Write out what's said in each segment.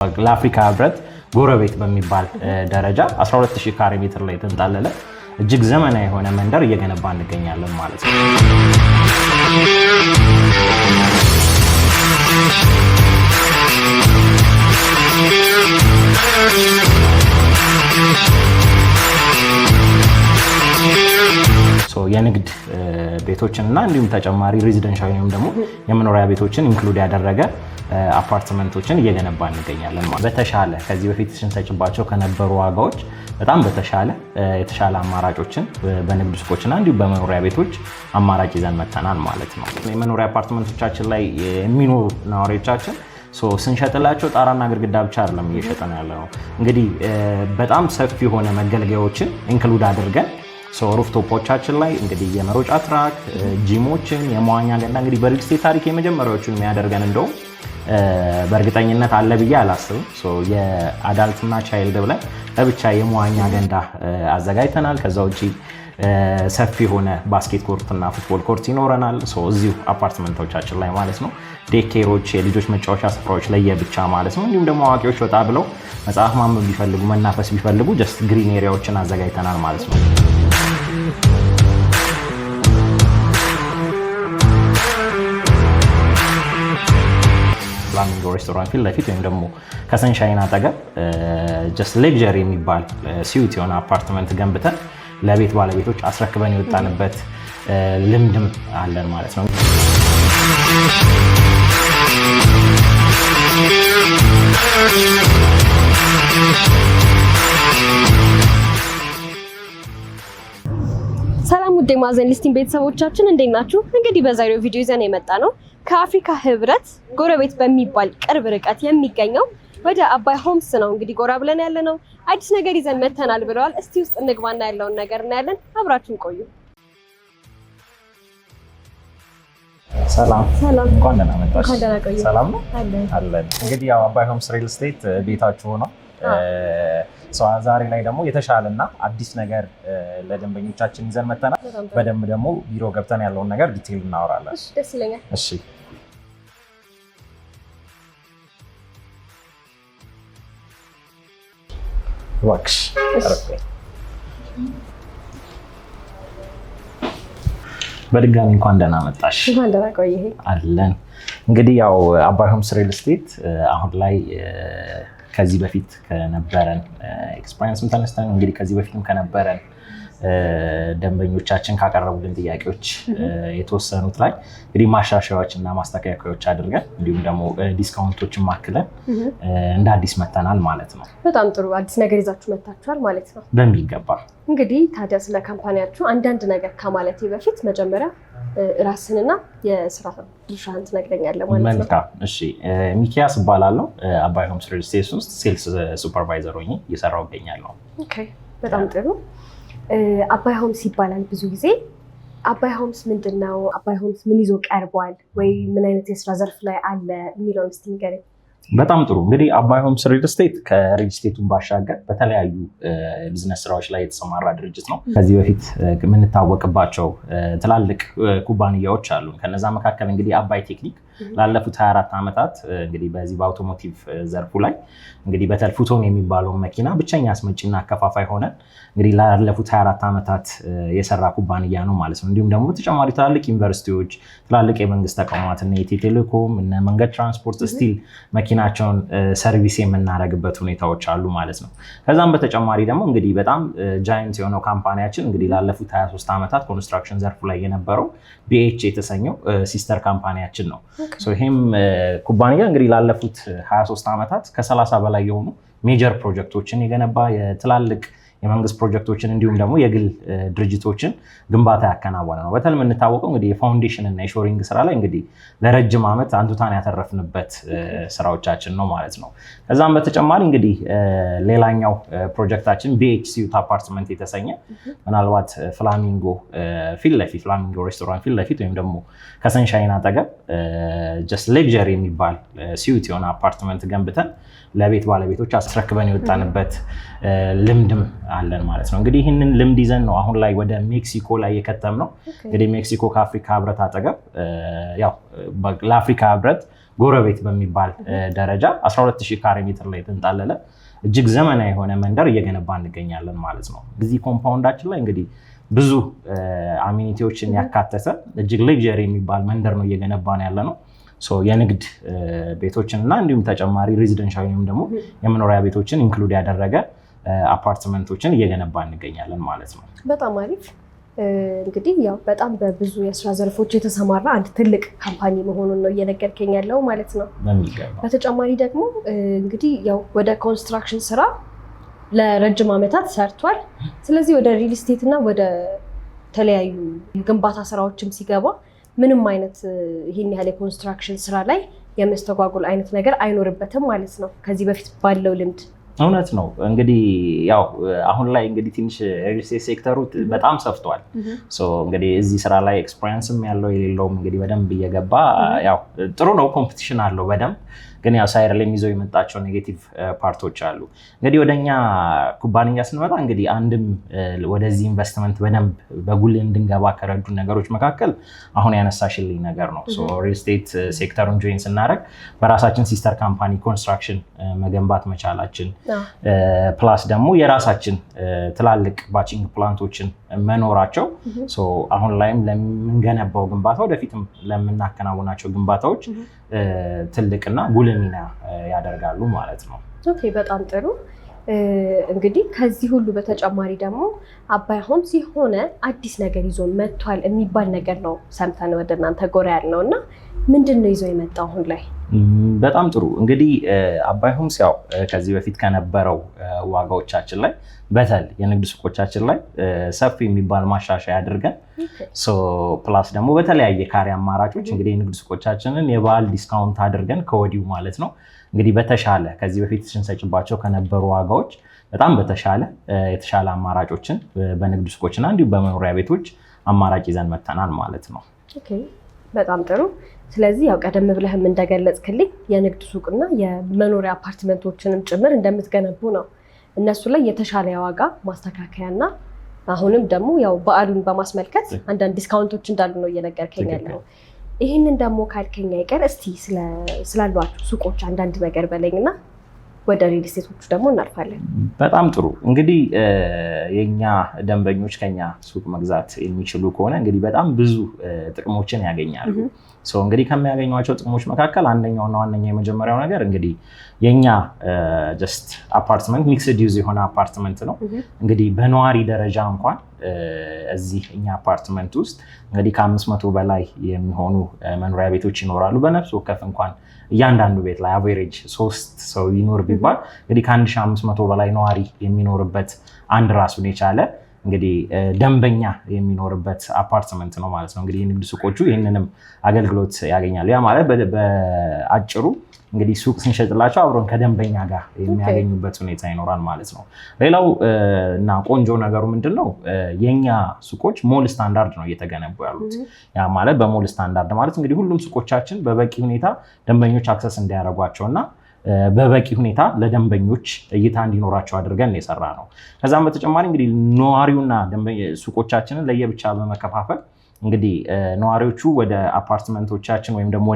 ለአፍሪካ ህብረት ጎረቤት በሚባል ደረጃ 12000 ካሬ ሜትር ላይ ተንጣለለ እጅግ ዘመናዊ የሆነ መንደር እየገነባ እንገኛለን ማለት ነው። የንግድ ቤቶችንና እንዲሁም ተጨማሪ ሬዚደንሻል ወይም ደግሞ የመኖሪያ ቤቶችን ኢንክሉድ ያደረገ አፓርትመንቶችን እየገነባ እንገኛለን ማለት በተሻለ ከዚህ በፊት ስንሰጭባቸው ከነበሩ ዋጋዎች በጣም የተሻለ አማራጮችን በንግድ ሱቆችና እንዲሁም በመኖሪያ ቤቶች አማራጭ ይዘን መተናል ማለት ነው። የመኖሪያ አፓርትመንቶቻችን ላይ የሚኖሩ ነዋሪዎቻችን ስንሸጥላቸው ጣራና ግድግዳ ብቻ አይደለም እየሸጠን ያለው እንግዲህ በጣም ሰፊ የሆነ መገልገያዎችን ኢንክሉድ አድርገን ሩፍቶፖቻችን ላይ እንግዲህ የመሮጫ ትራክ፣ ጂሞችን፣ የመዋኛ ገንዳ እንግዲህ በሪል ስቴት ታሪክ የመጀመሪያዎቹን የሚያደርገን እንደውም በእርግጠኝነት አለ ብዬ አላስብም። የአዳልትና ቻይልድ ብለን ለብቻ የመዋኛ ገንዳ አዘጋጅተናል። ከዛ ውጪ ሰፊ የሆነ ባስኬት ኮርትና ፉትቦል ኮርት ይኖረናል እዚሁ አፓርትመንቶቻችን ላይ ማለት ነው። ዴኬሮች፣ የልጆች መጫወቻ ስፍራዎች ለየብቻ ማለት ነው። እንዲሁም ደግሞ አዋቂዎች ወጣ ብለው መጽሐፍ ማንበብ ቢፈልጉ መናፈስ ቢፈልጉ ጀስት ግሪን ኤሪያዎችን አዘጋጅተናል ማለት ነው። ፍላሚንጎ ሬስቶራንት ፊት ለፊት ወይም ደግሞ ከሰንሻይን አጠገብ ጀስት ሌክዠሪ የሚባል ሲዩት የሆነ አፓርትመንት ገንብተን ለቤት ባለቤቶች አስረክበን የወጣንበት ልምድም አለን ማለት ነው። ሰላም ውድ የማዕዘን ሊስቲንግ ቤተሰቦቻችን እንዴት ናችሁ? እንግዲህ በዛሬው ቪዲዮ ይዘን የመጣ ነው ከአፍሪካ ህብረት ጎረቤት በሚባል ቅርብ ርቀት የሚገኘው ወደ አባይ ሆምስ ነው። እንግዲህ ጎራ ብለን ያለ ነው አዲስ ነገር ይዘን መተናል ብለዋል። እስቲ ውስጥ እንግባና ያለውን ነገር እናያለን። አብራችሁን ቆዩ። ሰላም እንኳን ደህና መጣሽ። እንኳን ደህና ቆዩ። ሰላም ነው አለን። እንግዲህ ያው አባይ ሆምስ ሪል ስቴት ቤታችሁ ነው። ዛሬ ላይ ደግሞ የተሻለና አዲስ ነገር ለደንበኞቻችን ይዘን መተናል። በደንብ ደግሞ ቢሮ ገብተን ያለውን ነገር ዲቴይል እናወራለን። እሺ፣ ደስ ይለኛል። እሺ ዋክሽ በድጋሚ እንኳን ደህና መጣሽ። እንኳን ደህና ቆየህ። አለን። እንግዲህ ያው አባይ ሆምስ ሪል ስቴት አሁን ላይ ከዚህ በፊት ከነበረን ኤክስፒሪየንስም ተነስተን እንግዲህ ከዚህ በፊትም ከነበረን ደንበኞቻችን ካቀረቡልን ጥያቄዎች የተወሰኑት ላይ እንግዲህ ማሻሻያዎች እና ማስተካከያዎች አድርገን እንዲሁም ደግሞ ዲስካውንቶችን ማክለን እንደ አዲስ መተናል ማለት ነው። በጣም ጥሩ አዲስ ነገር ይዛችሁ መታችኋል ማለት ነው። በሚገባ እንግዲህ ታዲያ ስለ ካምፓኒያችሁ አንዳንድ ነገር ከማለቴ በፊት መጀመሪያ ራስንና የስራ ድርሻህን ትነግረኛለህ ማለት ነው። መልካም። እሺ፣ ሚኪያስ እባላለሁ። አባይ ሆምስ ሪል ስቴት ውስጥ ሴልስ ሱፐርቫይዘር ሆኜ እየሰራሁ እገኛለሁ። ኦኬ፣ በጣም ጥሩ። አባይ ሆምስ ይባላል ብዙ ጊዜ። አባይ ሆምስ ምንድን ነው? አባይ ሆምስ ምን ይዞ ቀርቧል ወይ ምን አይነት የስራ ዘርፍ ላይ አለ የሚለውን እስቲ ንገረኝ። በጣም ጥሩ። እንግዲህ አባይ ሆምስ ሪል ስቴት ከሪል ስቴቱን ባሻገር በተለያዩ ቢዝነስ ስራዎች ላይ የተሰማራ ድርጅት ነው። ከዚህ በፊት የምንታወቅባቸው ትላልቅ ኩባንያዎች አሉ። ከነዛ መካከል እንግዲህ አባይ ቴክኒክ ላለፉት 24 ዓመታት እንግዲህ በዚህ በአውቶሞቲቭ ዘርፉ ላይ እንግዲህ በተለይ ፉቶን የሚባለው መኪና ብቸኛ አስመጪና አከፋፋይ ሆነን እንግዲህ ላለፉት 24 ዓመታት የሰራ ኩባንያ ነው ማለት ነው። እንዲሁም ደግሞ ተጨማሪ ትላልቅ ዩኒቨርሲቲዎች፣ ትላልቅ የመንግስት ተቋማት እና ኢትዮ ቴሌኮም እና መንገድ ትራንስፖርት ስቲል መኪናቸውን ሰርቪስ የምናደርግበት ሁኔታዎች አሉ ማለት ነው። ከዛም በተጨማሪ ደግሞ እንግዲህ በጣም ጃይንት የሆነው ካምፓኒያችን እንግዲህ ላለፉት 23 ዓመታት ኮንስትራክሽን ዘርፉ ላይ የነበረው ቢኤች የተሰኘው ሲስተር ካምፓኒያችን ነው። ይህም ኩባንያ እንግዲህ ላለፉት 23 ዓመታት ከ30 በላይ የሆኑ ሜጀር ፕሮጀክቶችን የገነባ የትላልቅ የመንግስት ፕሮጀክቶችን እንዲሁም ደግሞ የግል ድርጅቶችን ግንባታ ያከናወነ ነው። በተለይ የምንታወቀው እንግዲህ የፋውንዴሽን እና የሾሪንግ ስራ ላይ እንግዲህ ለረጅም ዓመት አንቱታን ያተረፍንበት ስራዎቻችን ነው ማለት ነው። ከዛም በተጨማሪ እንግዲህ ሌላኛው ፕሮጀክታችን ቢኤች ሲዩት አፓርትመንት የተሰኘ ምናልባት ፍላሚንጎ ሬስቶራንት ፊት ለፊት ወይም ደግሞ ከሰንሻይን አጠገብ ጀስት ሌክዠሪ የሚባል ሲዩት የሆነ አፓርትመንት ገንብተን ለቤት ባለቤቶች አስረክበን የወጣንበት ልምድም አለን ማለት ነው። እንግዲህ ይህንን ልምድ ይዘን ነው አሁን ላይ ወደ ሜክሲኮ ላይ የከተምነው። እንግዲህ ሜክሲኮ ከአፍሪካ ህብረት አጠገብ ያው ለአፍሪካ ህብረት ጎረቤት በሚባል ደረጃ 12000 ካሬ ሜትር ላይ የተንጣለለ እጅግ ዘመናዊ የሆነ መንደር እየገነባ እንገኛለን ማለት ነው። እዚህ ኮምፓውንዳችን ላይ እንግዲህ ብዙ አሚኒቲዎችን ያካተተ እጅግ ሌክዠሪ የሚባል መንደር ነው እየገነባን ያለ ነው። የንግድ ቤቶችን እና እንዲሁም ተጨማሪ ሬዚደንሻል ወይም ደግሞ የመኖሪያ ቤቶችን ኢንክሉድ ያደረገ አፓርትመንቶችን እየገነባ እንገኛለን ማለት ነው። በጣም አሪፍ። እንግዲህ ያው በጣም በብዙ የስራ ዘርፎች የተሰማራ አንድ ትልቅ ካምፓኒ መሆኑን ነው እየነገርከኝ ያለው ማለት ነው። በተጨማሪ ደግሞ እንግዲህ ያው ወደ ኮንስትራክሽን ስራ ለረጅም ዓመታት ሰርቷል። ስለዚህ ወደ ሪል ስቴት እና ወደ ተለያዩ ግንባታ ስራዎችም ሲገባ ምንም አይነት ይህን ያህል የኮንስትራክሽን ስራ ላይ የመስተጓጎል አይነት ነገር አይኖርበትም ማለት ነው ከዚህ በፊት ባለው ልምድ። እውነት ነው። እንግዲህ ያው አሁን ላይ እንግዲህ ትንሽ ሪል ስቴት ሴክተሩ በጣም ሰፍቷል። እንግዲህ እዚህ ስራ ላይ ኤክስፒሪየንስም ያለው የሌለውም እንግዲህ በደንብ እየገባ ያው ጥሩ ነው፣ ኮምፒቲሽን አለው በደንብ ግን ያው ሳይር ላይ የሚይዘው የመጣቸው ኔጌቲቭ ፓርቶች አሉ። እንግዲህ ወደኛ ኩባንያ ስንመጣ እንግዲህ አንድም ወደዚህ ኢንቨስትመንት በደንብ በጉልህ እንድንገባ ከረዱ ነገሮች መካከል አሁን ያነሳሽልኝ ነገር ነው። ሪል ስቴት ሴክተሩን ጆይን ስናደርግ በራሳችን ሲስተር ካምፓኒ ኮንስትራክሽን መገንባት መቻላችን ፕላስ ደግሞ የራሳችን ትላልቅ ባቺንግ ፕላንቶችን መኖራቸው አሁን ላይም ለምንገነባው ግንባታ ወደፊትም ለምናከናውናቸው ግንባታዎች ትልቅና ጉልህ ሚና ያደርጋሉ ማለት ነው። ኦኬ፣ በጣም ጥሩ። እንግዲህ ከዚህ ሁሉ በተጨማሪ ደግሞ አባይ ሆምስ የሆነ አዲስ ነገር ይዞ መጥቷል የሚባል ነገር ነው ሰምተን ወደ እናንተ ጎራ ያልነው እና ምንድን ነው ይዞ የመጣው አሁን ላይ? በጣም ጥሩ። እንግዲህ አባይ ሆምስ ያው ከዚህ በፊት ከነበረው ዋጋዎቻችን ላይ በተለይ የንግድ ሱቆቻችን ላይ ሰፊ የሚባል ማሻሻያ አድርገን ፕላስ ደግሞ በተለያየ ካሬ አማራጮች እንግዲህ የንግድ ሱቆቻችንን የበዓል ዲስካውንት አድርገን ከወዲሁ ማለት ነው እንግዲህ በተሻለ ከዚህ በፊት ስንሰጭባቸው ከነበሩ ዋጋዎች በጣም የተሻለ አማራጮችን በንግድ ሱቆችና እንዲሁም በመኖሪያ ቤቶች አማራጭ ይዘን መተናል ማለት ነው። ኦኬ፣ በጣም ጥሩ። ስለዚህ ያው ቀደም ብለህም እንደገለጽክልኝ የንግድ ሱቅና የመኖሪያ አፓርትመንቶችንም ጭምር እንደምትገነቡ ነው። እነሱ ላይ የተሻለ የዋጋ ማስተካከያና አሁንም ደግሞ ያው በዓሉን በማስመልከት አንዳንድ ዲስካውንቶች እንዳሉ ነው እየነገርከኝ ያለው። ይህንን ደግሞ ካልከኝ አይቀር እስቲ ስላሏችሁ ሱቆች አንዳንድ ነገር በለኝና ወደ ሪል ስቴቶቹ ደግሞ እናልፋለን። በጣም ጥሩ። እንግዲህ የኛ ደንበኞች ከኛ ሱቅ መግዛት የሚችሉ ከሆነ እንግዲህ በጣም ብዙ ጥቅሞችን ያገኛሉ። እንግዲህ ከሚያገኟቸው ጥቅሞች መካከል አንደኛውና ዋነኛ የመጀመሪያው ነገር እንግዲህ የኛ ጀስት አፓርትመንት ሚክስድ ዩዝ የሆነ አፓርትመንት ነው። እንግዲህ በነዋሪ ደረጃ እንኳን እዚህ እኛ አፓርትመንት ውስጥ እንግዲህ ከ500 በላይ የሚሆኑ መኖሪያ ቤቶች ይኖራሉ። በነፍስ ወከፍ እንኳን እያንዳንዱ ቤት ላይ አቬሬጅ 3 ሰው ይኖር ቢባል እንግዲህ ከ1500 በላይ ነዋሪ የሚኖርበት አንድ ራሱን የቻለ እንግዲህ ደንበኛ የሚኖርበት አፓርትመንት ነው ማለት ነው። እንግዲህ የንግድ ሱቆቹ ይህንንም አገልግሎት ያገኛሉ። ያ ማለት በአጭሩ እንግዲህ ሱቅ ስንሸጥላቸው አብሮን ከደንበኛ ጋር የሚያገኙበት ሁኔታ ይኖራል ማለት ነው። ሌላው እና ቆንጆ ነገሩ ምንድነው? የኛ ሱቆች ሞል ስታንዳርድ ነው እየተገነቡ ያሉት። ያ ማለት በሞል ስታንዳርድ ማለት እንግዲህ ሁሉም ሱቆቻችን በበቂ ሁኔታ ደንበኞች አክሰስ እንዲያደርጓቸውና በበቂ ሁኔታ ለደንበኞች እይታ እንዲኖራቸው አድርገን የሰራ ነው። ከዛም በተጨማሪ እንግዲህ ነዋሪውና ሱቆቻችንን ለየብቻ በመከፋፈል እንግዲህ ነዋሪዎቹ ወደ አፓርትመንቶቻችን ወይም ደግሞ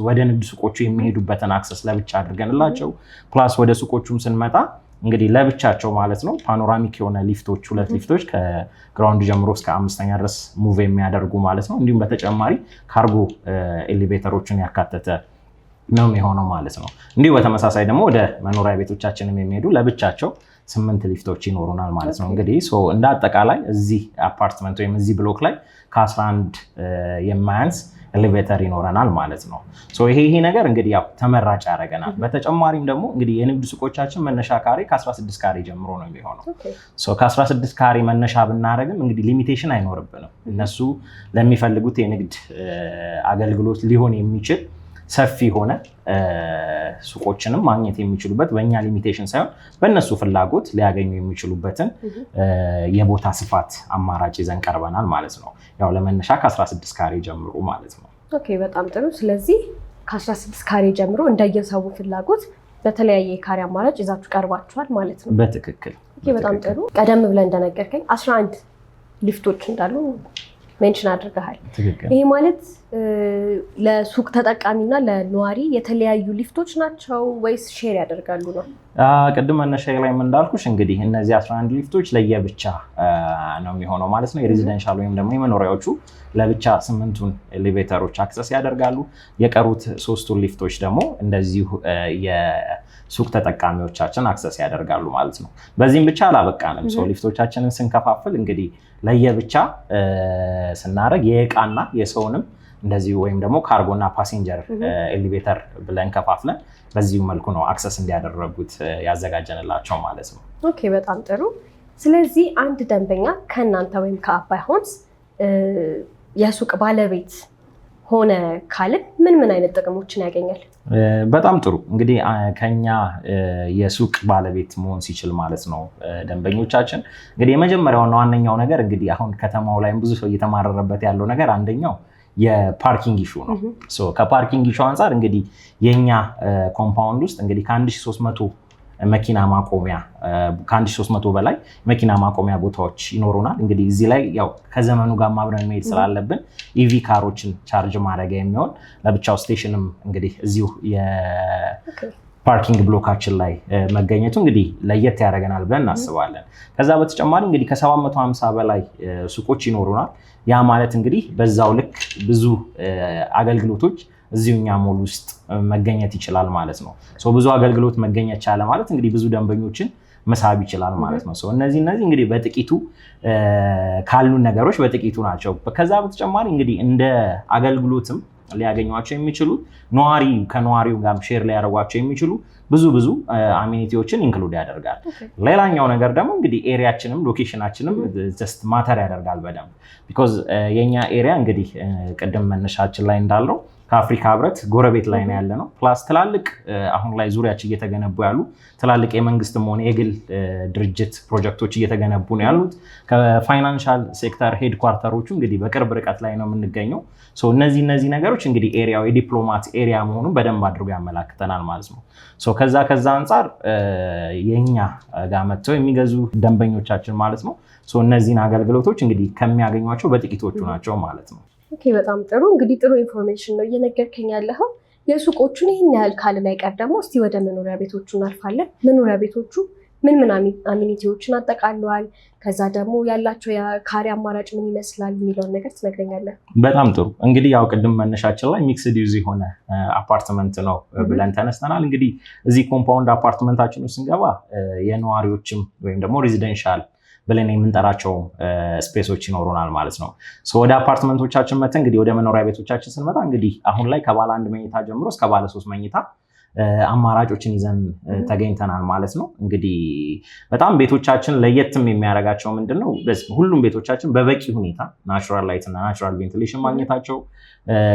ወደ ንግድ ሱቆቹ የሚሄዱበትን አክሰስ ለብቻ አድርገንላቸው ፕላስ ወደ ሱቆቹም ስንመጣ እንግዲህ ለብቻቸው ማለት ነው ፓኖራሚክ የሆነ ሊፍቶች 2 ሊፍቶች ከግራውንድ ጀምሮ እስከ 5ኛ ድረስ ሙቭ የሚያደርጉ ማለት ነው። እንዲሁም በተጨማሪ ካርጎ ኤሌቬተሮችን ያካተተ ነው የሆነው ማለት ነው። እንዲሁ በተመሳሳይ ደግሞ ወደ መኖሪያ ቤቶቻችንም የሚሄዱ ለብቻቸው 8 ሊፍቶች ይኖሩናል ማለት ነው። እንግዲህ እንደ አጠቃላይ እዚህ አፓርትመንት ወይም እዚህ ብሎክ ላይ ከ11 የማያንስ ኤሌቬተር ይኖረናል ማለት ነው። ይሄ ነገር እንግዲህ ያው ተመራጭ ያደርገናል። በተጨማሪም ደግሞ እንግዲህ የንግድ ሱቆቻችን መነሻ ካሬ ከ16 ካሬ ጀምሮ ነው የሚሆነው። ከ16 ካሬ መነሻ ብናደርግም እንግዲህ ሊሚቴሽን አይኖርብንም። እነሱ ለሚፈልጉት የንግድ አገልግሎት ሊሆን የሚችል ሰፊ ሆነ ሱቆችንም ማግኘት የሚችሉበት በእኛ ሊሚቴሽን ሳይሆን በእነሱ ፍላጎት ሊያገኙ የሚችሉበትን የቦታ ስፋት አማራጭ ይዘን ቀርበናል ማለት ነው። ያው ለመነሻ ከ16 ካሬ ጀምሮ ማለት ነው። ኦኬ፣ በጣም ጥሩ። ስለዚህ ከ16 ካሬ ጀምሮ እንደየሰው ፍላጎት በተለያየ የካሬ አማራጭ ይዛችሁ ቀርባችኋል ማለት ነው። በትክክል። ኦኬ፣ በጣም ጥሩ። ቀደም ብለን እንደነገርከኝ 11 ሊፍቶች እንዳሉ ሜንሽን አድርገሃል። ይሄ ማለት ለሱቅ ተጠቃሚና ለነዋሪ የተለያዩ ሊፍቶች ናቸው ወይስ ሼር ያደርጋሉ ነው? ቅድም መነሻዬ ላይ እንዳልኩሽ እንግዲህ እነዚህ 11 ሊፍቶች ለየብቻ ነው የሚሆነው ማለት ነው። የሬዚደንሻል ወይም ደግሞ የመኖሪያዎቹ ለብቻ 8ቱን ኤሌቬተሮች አክሰስ ያደርጋሉ። የቀሩት 3ቱን ሊፍቶች ደግሞ እንደዚሁ የሱቅ ተጠቃሚዎቻችን አክሰስ ያደርጋሉ ማለት ነው። በዚህም ብቻ አላበቃንም። ሊፍቶቻችንን ስንከፋፍል እንግዲህ ለየብቻ ስናደርግ የእቃና የሰውንም እንደዚሁ ወይም ደግሞ ካርጎና ፓሴንጀር ኤሌቬተር ብለን ከፋፍለን በዚሁ መልኩ ነው አክሰስ እንዲያደረጉት ያዘጋጀንላቸው ማለት ነው። ኦኬ፣ በጣም ጥሩ። ስለዚህ አንድ ደንበኛ ከእናንተ ወይም ከአባይ ሆምስ የሱቅ ባለቤት ሆነ ካልን ምን አይነት ጥቅሞችን ያገኛል? በጣም ጥሩ። እንግዲህ ከኛ የሱቅ ባለቤት መሆን ሲችል ማለት ነው ደንበኞቻችን እንግዲህ የመጀመሪያውና ዋነኛው ነገር እንግዲህ አሁን ከተማው ላይም ብዙ ሰው እየተማረረበት ያለው ነገር አንደኛው የፓርኪንግ ኢሹ ነው። ከፓርኪንግ ኢሹ አንጻር እንግዲህ የኛ ኮምፓውንድ ውስጥ እንግዲህ ከ1300 መኪና ማቆሚያ ከ1300 በላይ መኪና ማቆሚያ ቦታዎች ይኖሩናል። እንግዲህ እዚህ ላይ ያው ከዘመኑ ጋር ማብረን መሄድ ስላለብን ኢቪ ካሮችን ቻርጅ ማድረጊያ የሚሆን ለብቻው ስቴሽንም እንግዲህ እዚሁ የፓርኪንግ ብሎካችን ላይ መገኘቱ እንግዲህ ለየት ያደርገናል ብለን እናስባለን። ከዛ በተጨማሪ እንግዲህ ከ750 በላይ ሱቆች ይኖሩናል። ያ ማለት እንግዲህ በዛው ልክ ብዙ አገልግሎቶች እዚሁ እኛ ሞል ውስጥ መገኘት ይችላል ማለት ነው። ብዙ አገልግሎት መገኘት ቻለ ማለት እንግዲህ ብዙ ደንበኞችን መሳብ ይችላል ማለት ነው። እነዚህ እንግዲህ በጥቂቱ ካሉን ነገሮች በጥቂቱ ናቸው። ከዛ በተጨማሪ እንግዲህ እንደ አገልግሎትም ሊያገኟቸው የሚችሉ ከነዋሪው ጋር ሼር ሊያደርጓቸው የሚችሉ ብዙ አሚኒቲዎችን ኢንክሉድ ያደርጋል። ሌላኛው ነገር ደግሞ እንግዲህ ኤሪያችንም ሎኬሽናችንም ጀስት ማተር ያደርጋል በደንብ ቢኮዝ የኛ ኤሪያ እንግዲህ ቅድም መነሻችን ላይ እንዳለው ከአፍሪካ ህብረት ጎረቤት ላይ ነው ያለ ነው። ፕላስ ትላልቅ አሁን ላይ ዙሪያችን እየተገነቡ ያሉ ትላልቅ የመንግስትም ሆነ የግል ድርጅት ፕሮጀክቶች እየተገነቡ ነው ያሉት። ከፋይናንሻል ሴክተር ሄድኳርተሮቹ እንግዲህ በቅርብ ርቀት ላይ ነው የምንገኘው። እነዚህ ነገሮች እንግዲህ ኤሪያው የዲፕሎማት ኤሪያ መሆኑን በደንብ አድርጎ ያመላክተናል ማለት ነው። ከዛ አንጻር የኛ ጋር መጥተው የሚገዙ ደንበኞቻችን ማለት ነው እነዚህን አገልግሎቶች እንግዲህ ከሚያገኟቸው በጥቂቶቹ ናቸው ማለት ነው። ኦኬ፣ በጣም ጥሩ። እንግዲህ ጥሩ ኢንፎርሜሽን ነው እየነገርከኝ ያለኸው። የሱቆቹን ይህን ያህል ካልን አይቀር ደግሞ እስቲ ወደ መኖሪያ ቤቶቹ እናልፋለን። መኖሪያ ቤቶቹ ምን አሚኒቲዎችን አጠቃለዋል? ከዛ ደግሞ ያላቸው የካሬ አማራጭ ምን ይመስላል የሚለውን ነገር ትነግረኛለህ? በጣም ጥሩ። እንግዲህ ያው ቅድም መነሻችን ላይ ሚክስድ ዩዝ የሆነ አፓርትመንት ነው ብለን ተነስተናል። እንግዲህ እዚህ ኮምፓውንድ አፓርትመንታችን ውስጥ ስንገባ የነዋሪዎችም ወይም ደግሞ ሬዚደንሻል ብለን የምንጠራቸው ስፔሶች ይኖሩናል ማለት ነው። ወደ አፓርትመንቶቻችን መተን እንግዲህ ወደ መኖሪያ ቤቶቻችን ስንመጣ እንግዲህ አሁን ላይ ከባለ 1 መኝታ ጀምሮ እስከ ባለ 3 መኝታ አማራጮችን ይዘን ተገኝተናል ማለት ነው። እንግዲህ በጣም ቤቶቻችን ለየትም የሚያደርጋቸው ምንድነው? ሁሉም ቤቶቻችን በበቂ ሁኔታ ናቹራል ላይት እና ናቹራል ቬንቲሌሽን ማግኘታቸው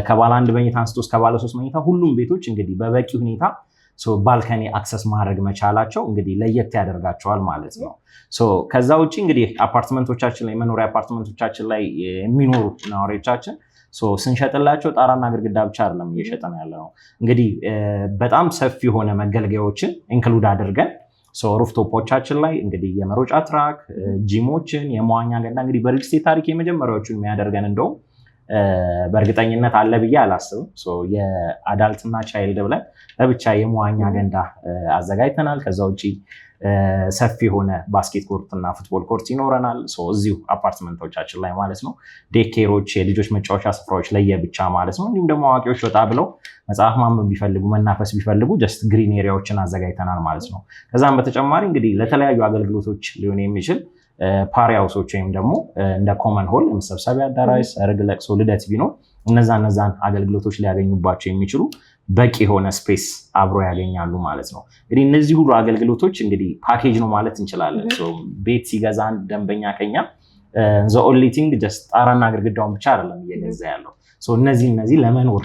ከባለ 1 መኝታ አንስቶ እስከ ባለ 3 መኝታ ሁሉም ቤቶች እንግዲህ በበቂ ሁኔታ ባልከኒ አክሰስ ማድረግ መቻላቸው እንግዲህ ለየት ያደርጋቸዋል ማለት ነው። ከዛ ውጭ እንግዲህ አፓርትመንቶቻችን ላይ መኖሪያ አፓርትመንቶቻችን ላይ የሚኖሩ ነዋሪዎቻችን ስንሸጥላቸው ጣራና ግድግዳ ብቻ አይደለም እየሸጠን ያለ ነው። እንግዲህ በጣም ሰፊ የሆነ መገልገያዎችን ኢንክሉድ አድርገን ሩፍቶፖቻችን ላይ እንግዲህ የመሮጫ ትራክ፣ ጂሞችን፣ የመዋኛ ገንዳ እንግዲህ በሪል ስቴት ታሪክ የመጀመሪያዎቹን የሚያደርገን እንደውም በእርግጠኝነት አለ ብዬ አላስብም። የአዳልትና ቻይልድ ብለን ለብቻ የመዋኛ ገንዳ አዘጋጅተናል። ከዛ ውጭ ሰፊ የሆነ ባስኬት ኮርት እና ፉትቦል ኮርት ይኖረናል እዚሁ አፓርትመንቶቻችን ላይ ማለት ነው። ዴኬሮች፣ የልጆች መጫወቻ ስፍራዎች ለየብቻ ማለት ነው። እንዲሁም ደግሞ አዋቂዎች ወጣ ብለው መጽሐፍ ማንበብ ቢፈልጉ መናፈስ ቢፈልጉ ጀስት ግሪን ኤሪያዎችን አዘጋጅተናል ማለት ነው። ከዛም በተጨማሪ እንግዲህ ለተለያዩ አገልግሎቶች ሊሆን የሚችል ፓሪ ሃውሶች ወይም ደግሞ እንደ ኮመን ሆል መሰብሰቢያ አዳራሽ፣ ሰርግ፣ ለቅሶ፣ ልደት ቢኖር እነዛን አገልግሎቶች ሊያገኙባቸው የሚችሉ በቂ የሆነ ስፔስ አብሮ ያገኛሉ ማለት ነው። እንግዲህ እነዚህ ሁሉ አገልግሎቶች እንግዲህ ፓኬጅ ነው ማለት እንችላለን። ቤት ሲገዛ አንድ ደንበኛ ከኛ ዘ ኦንሊ ቲንግ ጀስት ጣራና ግድግዳውን ብቻ አይደለም እየገዛ ያለው። እነዚህ ለመኖር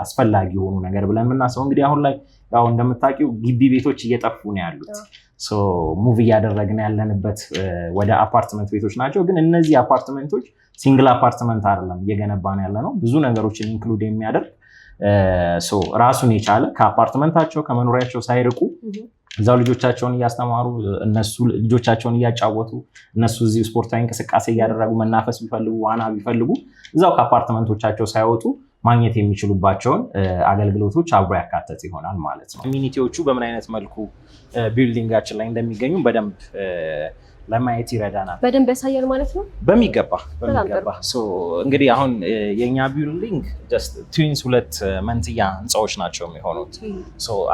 አስፈላጊ የሆኑ ነገር ብለን የምናስበው እንግዲህ አሁን ላይ ያው እንደምታውቂው ግቢ ቤቶች እየጠፉ ነው ያሉት። ሙቭ እያደረግን ያለንበት ወደ አፓርትመንት ቤቶች ናቸው። ግን እነዚህ አፓርትመንቶች ሲንግል አፓርትመንት አይደለም እየገነባን ያለ ነው። ብዙ ነገሮችን ኢንክሉድ የሚያደርግ ራሱን የቻለ ከአፓርትመንታቸው ከመኖሪያቸው ሳይርቁ እዛው ልጆቻቸውን እያስተማሩ እነሱ ልጆቻቸውን እያጫወቱ እነሱ እዚህ ስፖርታዊ እንቅስቃሴ እያደረጉ መናፈስ ቢፈልጉ ዋና ቢፈልጉ እዛው ከአፓርትመንቶቻቸው ሳይወጡ ማግኘት የሚችሉባቸውን አገልግሎቶች አብሮ ያካተተ ይሆናል ማለት ነው። ኮሚኒቲዎቹ በምን አይነት መልኩ ቢልዲንጋችን ላይ እንደሚገኙ በደንብ ለማየት ይረዳናል። በደንብ ያሳያል ማለት ነው። በሚገባ እንግዲህ አሁን የኛ ቢልዲንግ ጀስት ትዊንስ 2 መንትያ ህንፃዎች ናቸው የሚሆኑት።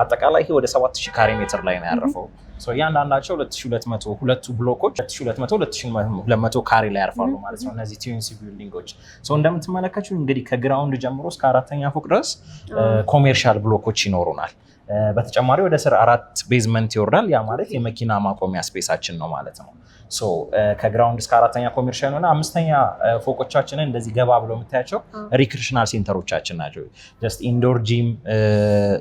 አጠቃላይ ይሄ ወደ 7000 ካሬ ሜትር ላይ ነው ያረፈው። እያንዳንዳቸው 2200 ሁለቱ ብሎኮች 2200 ካሬ ላይ ያርፋሉ ማለት ነው። እነዚህ ትዊንስ ቢልዲንጎች እንደምትመለከቱ እንግዲህ ከግራውንድ ጀምሮ እስከ 4ኛ ፎቅ ድረስ ኮሜርሻል ብሎኮች ይኖሩናል። በተጨማሪ ወደ ስር 4 ቤዝመንት ይወርዳል። ያ ማለት የመኪና ማቆሚያ ስፔሳችን ነው ማለት ነው። ከግራውንድ እስከ 4ኛ ኮሜርሻል ሆነ 5ኛ ፎቆቻችንን እንደዚህ ገባ ብሎ የምታያቸው ሪክሬሽናል ሴንተሮቻችን ናቸው። ጀስት ኢንዶር ጂም፣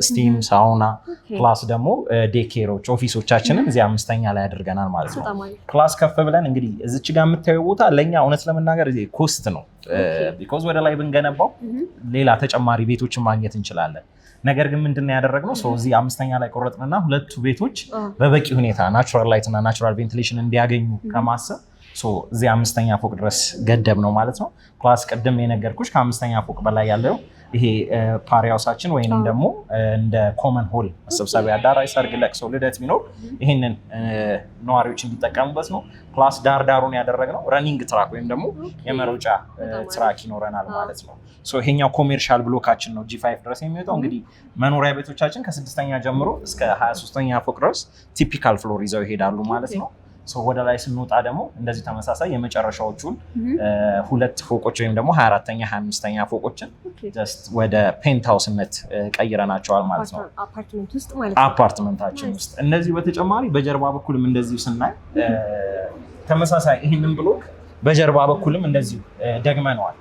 ስቲም፣ ሳውና ፕላስ ደግሞ ዴኬሮች ኦፊሶቻችንን እዚህ 5ኛ ላይ አድርገናል ማለት ነው። ፕላስ ከፍ ብለን እንግዲህ እዚች ጋር የምታየው ቦታ ለእኛ እውነት ለመናገር ኮስት ነው። ቢኮዝ ወደ ላይ ብንገነባው ሌላ ተጨማሪ ቤቶችን ማግኘት እንችላለን። ነገር ግን ምንድነው ያደረግነው እዚህ 5ኛ ላይ ቆረጥንና ሁለቱ ቤቶች በበቂ ሁኔታ ናቹራል ላይት እና ናቹራል ቬንቲሌሽን እንዲያገኙ ከማሰብ እዚህ 5ኛ ፎቅ ድረስ ገደብ ነው ማለት ነው። ፕላስ ቅድም የነገርኩሽ ከ5ኛ ፎቅ በላይ ያለው ይሄ ፓሪያውሳችን ወይንም ደግሞ እንደ ኮመን ሆል መሰብሰቢያ አዳራሽ፣ ሰርግ፣ ለቅሶ፣ ልደት ቢኖር ይሄንን ነዋሪዎች እንዲጠቀሙበት ነው። ፕላስ ዳርዳሩን ያደረግነው ረኒንግ ትራክ ወይም ደግሞ የመሮጫ ትራክ ይኖረናል ማለት ነው። ይሄኛው ኮሜርሻል ብሎካችን ነው G5 ድረስ የሚወጣው። እንግዲህ መኖሪያ ቤቶቻችን ከ6ኛ ጀምሮ እስከ 23ኛ ፎቅ ድረስ ቲፒካል ፍሎር ይዘው ይሄዳሉ ማለት ነው። ወደ ላይ ስንወጣ ደግሞ እንደዚህ ተመሳሳይ የመጨረሻዎቹን 2 ፎቆች ወይም ደግሞ 24ኛ 25ኛ ፎቆችን ጀስት ወደ ፔንት ሃውስነት ቀይረናቸዋል ማለት ነው አፓርትመንታችን ውስጥ። እነዚህ በተጨማሪ በጀርባ በኩልም እንደዚሁ ስናይ ተመሳሳይ ይህንን ብሎክ በጀርባ በኩልም እንደዚሁ ደግመነዋል።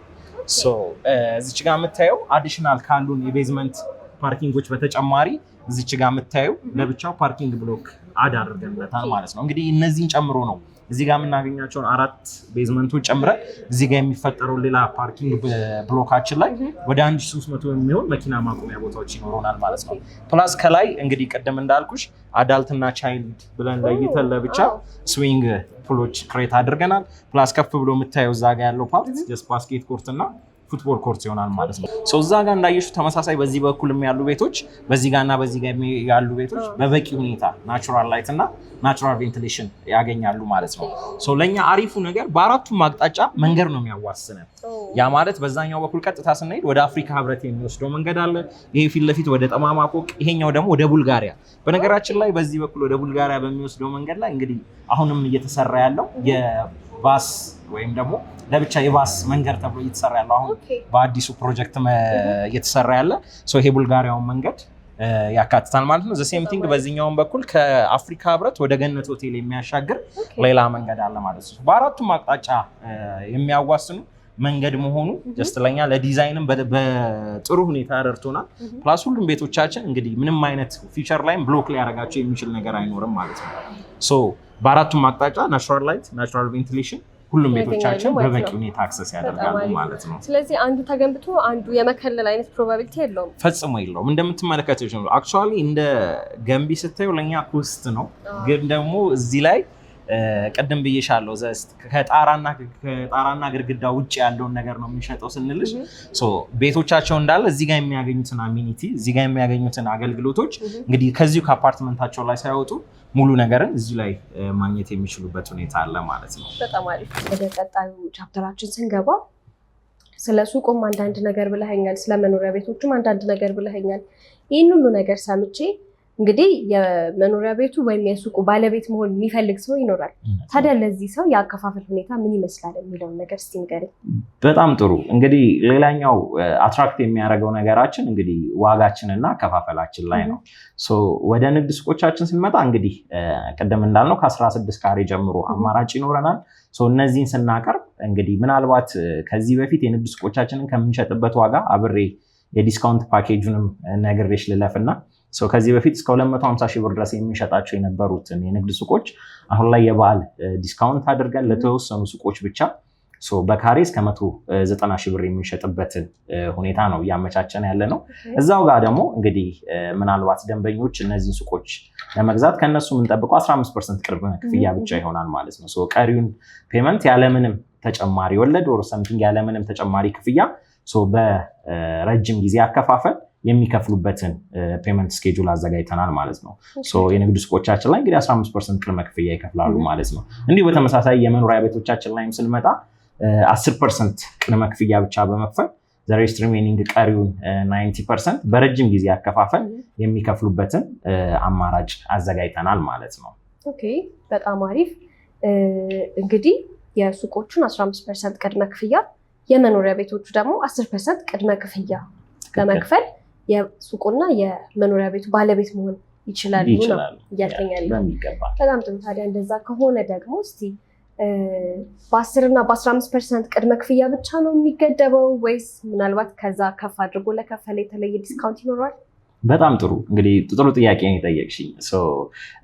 እዚች ጋር የምታየው አዲሽናል ካሉን የቤዝመንት ፓርኪንጎች በተጨማሪ እዚች ጋር የምታየው ለብቻው ፓርኪንግ ብሎክ አድርገንበታል ማለት ነው። እንግዲህ እነዚህን ጨምሮ ነው እዚህ ጋር የምናገኛቸውን 4 ቤዝመንቶች ጨምረን እዚህ ጋር የሚፈጠረው ሌላ ፓርኪንግ ብሎካችን ላይ ወደ 1300 የሚሆን መኪና ማቆሚያ ቦታዎች ይኖሩናል ማለት ነው። ፕላስ ከላይ እንግዲህ ቅድም እንዳልኩሽ አዳልትና ቻይልድ ብለን ለይተን ለብቻ ስዊንግ ፑሎች ክሬት አድርገናል። ፕላስ ከፍ ብሎ የምታየው እዛ ጋር ያለው ፓርት ጀስት ባስኬት ኮርት እና ፉትቦል ኮርት ይሆናል ማለት ነው። እዛ ጋር እንዳየሹ ተመሳሳይ በዚህ በኩልም ያሉ ቤቶች በዚህ ጋርና በዚህ ጋር ያሉ ቤቶች በበቂ ሁኔታ ናቹራል ላይት እና ናቹራል ቬንቲሌሽን ያገኛሉ ማለት ነው። ለእኛ አሪፉ ነገር በአራቱም አቅጣጫ መንገድ ነው የሚያዋስነን። ያ ማለት በዛኛው በኩል ቀጥታ ስንሄድ ወደ አፍሪካ ህብረት የሚወስደው መንገድ አለ። ይሄ ፊት ለፊት ወደ ጠማማ ፎቅ፣ ይሄኛው ደግሞ ወደ ቡልጋሪያ። በነገራችን ላይ በዚህ በኩል ወደ ቡልጋሪያ በሚወስደው መንገድ ላይ እንግዲህ አሁንም እየተሰራ ያለው የባስ ወይም ደግሞ ለብቻ የባስ መንገድ ተብሎ እየተሰራ ያለው አሁን በአዲሱ ፕሮጀክት እየተሰራ ያለ ይሄ ቡልጋሪያውን መንገድ ያካትታል ማለት ነው። ዘሴም ቲንግ በዚህኛውን በኩል ከአፍሪካ ህብረት ወደ ገነት ሆቴል የሚያሻግር ሌላ መንገድ አለ ማለት ነው። በአራቱም አቅጣጫ የሚያዋስኑ መንገድ መሆኑ ጀስት ለኛ ለዲዛይንም በጥሩ ሁኔታ ረድቶናል። ፕላስ ሁሉም ቤቶቻችን እንግዲህ ምንም አይነት ፊቸር ላይም ብሎክ ሊያደርጋቸው የሚችል ነገር አይኖርም ማለት ነው። በአራቱም አቅጣጫ ናቹራል ላይት፣ ናቹራል ቬንቲሌሽን ሁሉም ቤቶቻችን በበቂ ሁኔታ አክሰስ ያደርጋሉ ማለት ነው። ስለዚህ አንዱ ተገንብቶ አንዱ የመከለል አይነት ፕሮባቢሊቲ የለውም፣ ፈጽሞ የለውም። እንደምትመለከተው ነው አክቹአሊ እንደ ገንቢ ስታዩ ለኛ ኮስት ነው፣ ግን ደግሞ እዚህ ላይ ቀደም ብዬሻለሁ ከጣራና ግድግዳ ውጭ ያለውን ነገር ነው የምንሸጠው ስንልሽ ቤቶቻቸው እንዳለ እዚህ ጋር የሚያገኙትን አሚኒቲ እዚህ ጋር የሚያገኙትን አገልግሎቶች እንግዲህ ከዚሁ ከአፓርትመንታቸው ላይ ሳይወጡ ሙሉ ነገርን እዚህ ላይ ማግኘት የሚችሉበት ሁኔታ አለ ማለት ነው። በጣም አሪፍ። ወደ ቀጣዩ ቻፕተራችን ስንገባ ስለ ሱቁም አንዳንድ ነገር ብለኸኛል፣ ስለ መኖሪያ ቤቶችም አንዳንድ ነገር ብለኸኛል። ይህን ሁሉ ነገር ሰምቼ እንግዲህ የመኖሪያ ቤቱ ወይም የሱቁ ባለቤት መሆን የሚፈልግ ሰው ይኖራል። ታዲያ ለዚህ ሰው የአከፋፈል ሁኔታ ምን ይመስላል የሚለውን ነገር እስቲ ንገረኝ። በጣም ጥሩ። እንግዲህ ሌላኛው አትራክት የሚያደርገው ነገራችን እንግዲህ ዋጋችንና አከፋፈላችን ላይ ነው። ወደ ንግድ ሱቆቻችን ስንመጣ እንግዲህ ቅድም እንዳልነው ከ16 ካሬ ጀምሮ አማራጭ ይኖረናል። እነዚህን ስናቀርብ እንግዲህ ምናልባት ከዚህ በፊት የንግድ ሱቆቻችንን ከምንሸጥበት ዋጋ አብሬ የዲስካውንት ፓኬጁንም ነግሬሽ ልለፍና ከዚህ በፊት እስከ 250 ሺህ ብር ድረስ የምንሸጣቸው የነበሩትን የንግድ ሱቆች አሁን ላይ የበዓል ዲስካውንት አድርገን ለተወሰኑ ሱቆች ብቻ በካሬ እስከ 190 ሺህ ብር የሚሸጥበትን ሁኔታ ነው እያመቻቸን ያለ ነው። እዛው ጋር ደግሞ እንግዲህ ምናልባት ደንበኞች እነዚህን ሱቆች ለመግዛት ከነሱ የምንጠብቀው 15% ቅድመ ክፍያ ብቻ ይሆናል ማለት ነው። ቀሪውን ፔመንት ያለምንም ተጨማሪ ወለድ ወር ሰምቲንግ ያለምንም ተጨማሪ ክፍያ በረጅም ጊዜ አከፋፈል የሚከፍሉበትን ፔመንት ስኬጁል አዘጋጅተናል ማለት ነው። የንግድ ሱቆቻችን ላይ እንግዲህ 15% ቅድመ ክፍያ ይከፍላሉ ማለት ነው። እንዲሁ በተመሳሳይ የመኖሪያ ቤቶቻችን ላይም ስንመጣ 10% ቅድመ ክፍያ ብቻ በመክፈል the rest remaining ቀሪውን 90% በረጅም ጊዜ አከፋፈል የሚከፍሉበትን አማራጭ አዘጋጅተናል ማለት ነው። ኦኬ በጣም አሪፍ። እንግዲህ የሱቆቹን 15% ቅድመ ክፍያ የመኖሪያ ቤቶቹ ደግሞ 10% ቅድመ ክፍያ በመክፈል የሱቁና የመኖሪያ ቤቱ ባለቤት መሆን ይችላሉ ነው እያልከኛል። በጣም ጥሩ። ታዲያ እንደዛ ከሆነ ደግሞ እስቲ በ10 እና በ15% ቅድመ ክፍያ ብቻ ነው የሚገደበው ወይስ ምናልባት ከዛ ከፍ አድርጎ ለከፈለ የተለየ ዲስካውንት ይኖረዋል? በጣም ጥሩ። እንግዲህ ጥሩ ጥያቄ ነው የጠየቅሽኝ።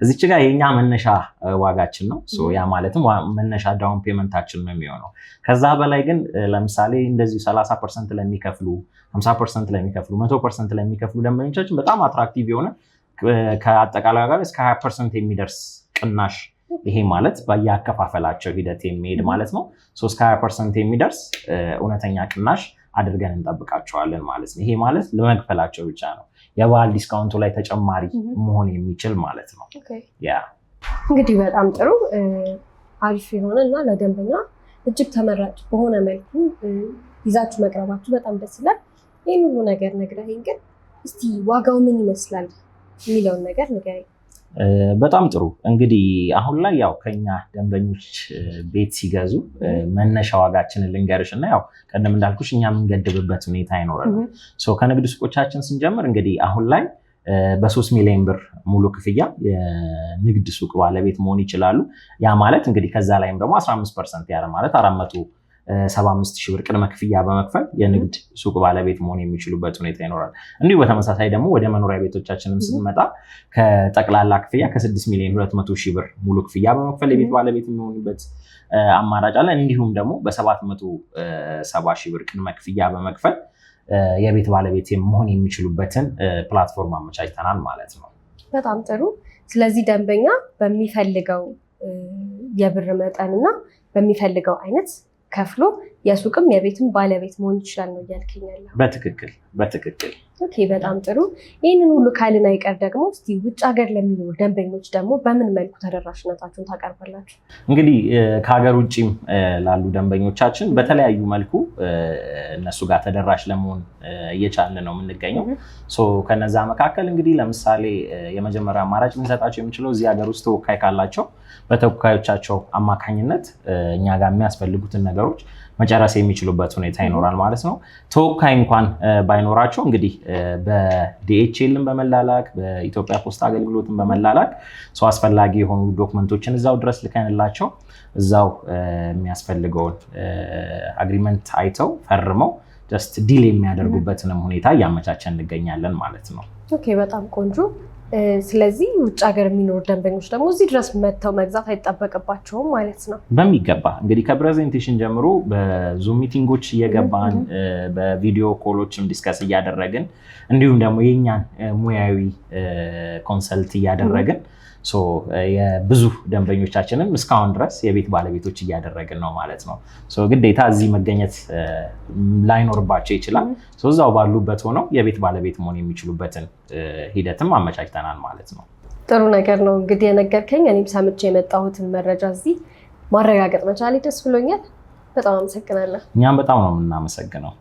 እዚች ጋር የኛ መነሻ ዋጋችን ነው። ያ ማለትም መነሻ ዳውን ፔመንታችን ነው የሚሆነው። ከዛ በላይ ግን ለምሳሌ እንደዚሁ 30% ለሚከፍሉ፣ 50% ለሚከፍሉ፣ 100% ለሚከፍሉ ደንበኞቻችን በጣም አትራክቲቭ የሆነ ከአጠቃላይ ጋር እስከ 20% የሚደርስ ቅናሽ፣ ይሄ ማለት በየአከፋፈላቸው ሂደት የሚሄድ ማለት ነው። እስከ 20% የሚደርስ እውነተኛ ቅናሽ አድርገን እንጠብቃቸዋለን ማለት ነው። ይሄ ማለት ለመክፈላቸው ብቻ ነው። የባህል ዲስካውንቱ ላይ ተጨማሪ መሆን የሚችል ማለት ነው። ያ እንግዲህ በጣም ጥሩ አሪፍ የሆነ እና ለደንበኛ እጅግ ተመራጭ በሆነ መልኩ ይዛችሁ መቅረባችሁ በጣም ደስ ይላል። ይህን ሁሉ ነገር ነግረኸኝ ግን እስቲ ዋጋው ምን ይመስላል የሚለውን ነገር ንገረኝ። በጣም ጥሩ። እንግዲህ አሁን ላይ ያው ከኛ ደንበኞች ቤት ሲገዙ መነሻ ዋጋችንን ልንገርሽ እና ያው ቀደም እንዳልኩሽ እኛ የምንገድብበት ሁኔታ ይኖረናል። ከንግድ ሱቆቻችን ስንጀምር እንግዲህ አሁን ላይ በ3 ሚሊዮን ብር ሙሉ ክፍያ የንግድ ሱቅ ባለቤት መሆን ይችላሉ። ያ ማለት እንግዲህ ከዛ ላይም ደግሞ 15% ያለ ማለት 475 ሺህ ብር ቅድመ ክፍያ በመክፈል የንግድ ሱቅ ባለቤት መሆን የሚችሉበት ሁኔታ ይኖራል። እንዲሁ በተመሳሳይ ደግሞ ወደ መኖሪያ ቤቶቻችንም ስንመጣ ከጠቅላላ ክፍያ ከ6 ሚሊዮን 200 ሺህ ብር ሙሉ ክፍያ በመክፈል የቤት ባለቤት የሚሆኑበት አማራጭ አለ። እንዲሁም ደግሞ በ770 ሺህ ብር ቅድመ ክፍያ በመክፈል የቤት ባለቤት መሆን የሚችሉበትን ፕላትፎርም አመቻችተናል ማለት ነው። በጣም ጥሩ። ስለዚህ ደንበኛ በሚፈልገው የብር መጠንና በሚፈልገው አይነት ከፍሎ የሱቅም የቤትም ባለቤት መሆን ይችላል ነው እያልከኝ ያለው? በትክክል። ኦኬ በጣም ጥሩ። ይህንን ሁሉ ካልን አይቀር ደግሞ እስቲ ውጭ ሀገር ለሚኖሩ ደንበኞች ደግሞ በምን መልኩ ተደራሽነታችሁን ታቀርባላችሁ? እንግዲህ ከሀገር ውጭም ላሉ ደንበኞቻችን በተለያዩ መልኩ እነሱ ጋር ተደራሽ ለመሆን እየቻልን ነው የምንገኘው። ከነዛ መካከል እንግዲህ ለምሳሌ የመጀመሪያ አማራጭ ልንሰጣቸው የምንችለው እዚህ ሀገር ውስጥ ተወካይ ካላቸው በተወካዮቻቸው አማካኝነት እኛ ጋር የሚያስፈልጉትን ነገሮች መጨረስ የሚችሉበት ሁኔታ ይኖራል ማለት ነው። ተወካይ እንኳን ባይኖራቸው እንግዲህ በዲኤችኤልን በመላላክ በኢትዮጵያ ፖስታ አገልግሎትን በመላላክ አስፈላጊ የሆኑ ዶክመንቶችን እዛው ድረስ ልከንላቸው እዛው የሚያስፈልገውን አግሪመንት አይተው ፈርመው ጀስት ዲል የሚያደርጉበትንም ሁኔታ እያመቻቸን እንገኛለን ማለት ነው። ኦኬ በጣም ቆንጆ። ስለዚህ ውጭ ሀገር የሚኖሩ ደንበኞች ደግሞ እዚህ ድረስ መጥተው መግዛት አይጠበቅባቸውም ማለት ነው። በሚገባ እንግዲህ ከፕሬዘንቴሽን ጀምሮ በዙም ሚቲንጎች እየገባን በቪዲዮ ኮሎችም ዲስከስ እያደረግን እንዲሁም ደግሞ የኛን ሙያዊ ኮንሰልት እያደረግን የብዙ ደንበኞቻችንን እስካሁን ድረስ የቤት ባለቤቶች እያደረግን ነው ማለት ነው። ግዴታ እዚህ መገኘት ላይኖርባቸው ይችላል። እዛው ባሉበት ሆነው የቤት ባለቤት መሆን የሚችሉበትን ሂደትም አመቻችተናል ማለት ነው። ጥሩ ነገር ነው እንግዲህ የነገርከኝ። እኔም ሰምቼ የመጣሁትን መረጃ እዚህ ማረጋገጥ መቻሌ ደስ ብሎኛል። በጣም አመሰግናለሁ። እኛም በጣም ነው የምናመሰግነው።